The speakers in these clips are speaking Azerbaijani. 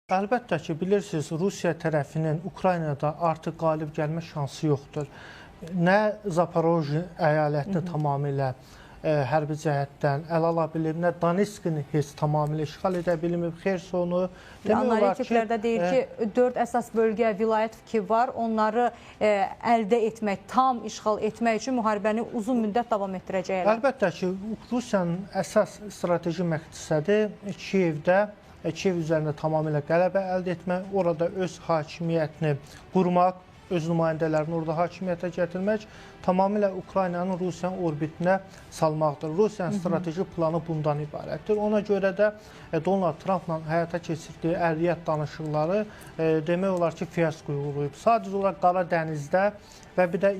Əlbəttə ki, bilirsiniz, Rusiya tərəfinin Ukraynada artıq qalib gəlmə şansı yoxdur. Nə Zaporojye əyalətini tamamilə hərbi cəhətdən ələ ala bilib, nə Donetskini heç tamamilə işğal edə bilməyib, Xersonu. Analitiklər də deyir ki, 4 əsas bölgə, vilayət ki var, onları əldə etmək, tam işğal etmək üçün müharibəni uzun müddət davam etdirəcəklər. Əlbəttə ki, Rusiyanın əsas strateji məqsədi Kiyev üzərində tamamilə qələbə əldə etmək, orada öz hakimiyyətini qurmaq, öz nümayəndələrini orada hakimiyyətə gətirmək, tamamilə Ukraynanın Rusiyanın orbitinə salmaqdır. Rusiyanın strateji planı bundan ibarətdir. Ona görə də Donald Trumpla həyata keçirdiyi ərriyyət danışıqları demək olar ki, fiyaskoya uğrayıb. Sadəcə olaraq Qara Dənizdə və bir də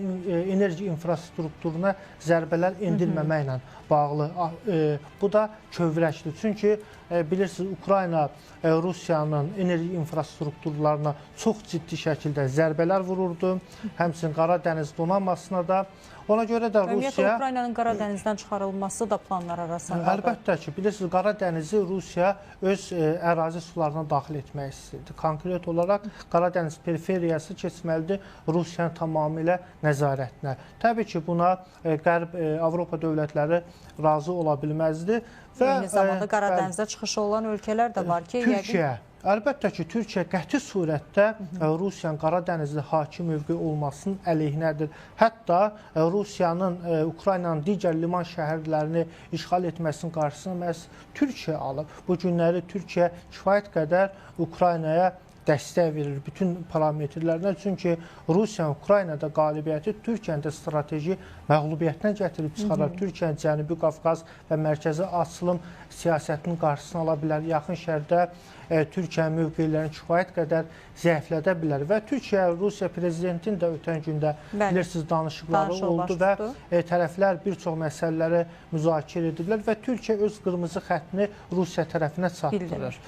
enerji infrastrukturuna zərbələr endirməməklə bağlı. Bu da kövrəkdir. Çünki bilirsiniz, Ukrayna Rusiyanın enerji infrastrukturlarına çox ciddi şəkildə zərbələr vururdu. Həmçinin Qara Dəniz donanmasına da. Ona görə də Rusiya... Ukraynanın Qara Dənizdən çıxarılması da planlar arasındadır. Əlbəttə ki, bilirsiniz, Qara Dənizi Rusiya öz ərazi sularına daxil etmək istəyirdi. Konkret olaraq Qara Dəniz periferiyası keçməlidir Rusiyanın tamamilə nəzarətinə. Təbii ki, buna Qərb Avropa dövlətləri razı ola bilməzdi. Eyni zamanda Qara Dənizdə çıxışı olan ölkələr də var ki, Türkiyə. Əlbəttə ki, Türkiyə qəti surətdə Rusiyanın Qara Dənizdə hakim mövqe olmasının əleyhinədir. Hətta Rusiyanın Ukraynanın digər liman şəhərlərini işğal etməsinin qarşısını məhz Türkiyə alıb. Bu günləri Türkiyə kifayət qədər Ukraynaya dəstək verir bütün parametrlərinə. Çünki Rusiyanın Ukraynada qalibiyyəti Türkiyənin də strateji məğlubiyyətinə gətirib çıxarar. Türkiyənin Cənubi Qafqaz və mərkəzi açılım siyasətinin qarşısını ala bilər. Yaxın şərqdə Türkiyənin mövqelərini kifayət qədər zəiflədə bilər. Və Türkiyə, Rusiya prezidentinin də ötən gündə bilirsiniz danışıqları oldu və tərəflər bir çox məsələləri müzakirə ediblər və Türkiyə öz qırmızı xəttini Rusiya tərəfinə çatdırır.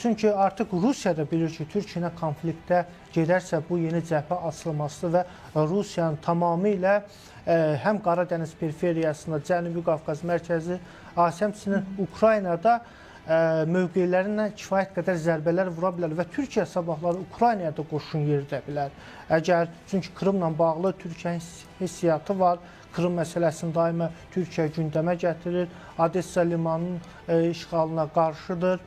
Çünki artıq Rusiya da bilir ki, Türkiyə ilə konfliktə gedərsə bu yeni cəbhə açılmasıdır və Rusiyanın tamamilə həm Qara Dəniz periferiyasında, Cənubi Qafqaz mərkəzi, həmçinin Ukraynada mövqelərindən kifayət qədər zərbələr vura bilər və Türkiyə sabahları Ukraynaya da qoşun yeridə bilər. Çünki Krımla bağlı Türkiyənin hissiyatı var. Krım məsələsini daima Türkiyə gündəmə gətirir. Odessa limanının işğalına qarşıdır.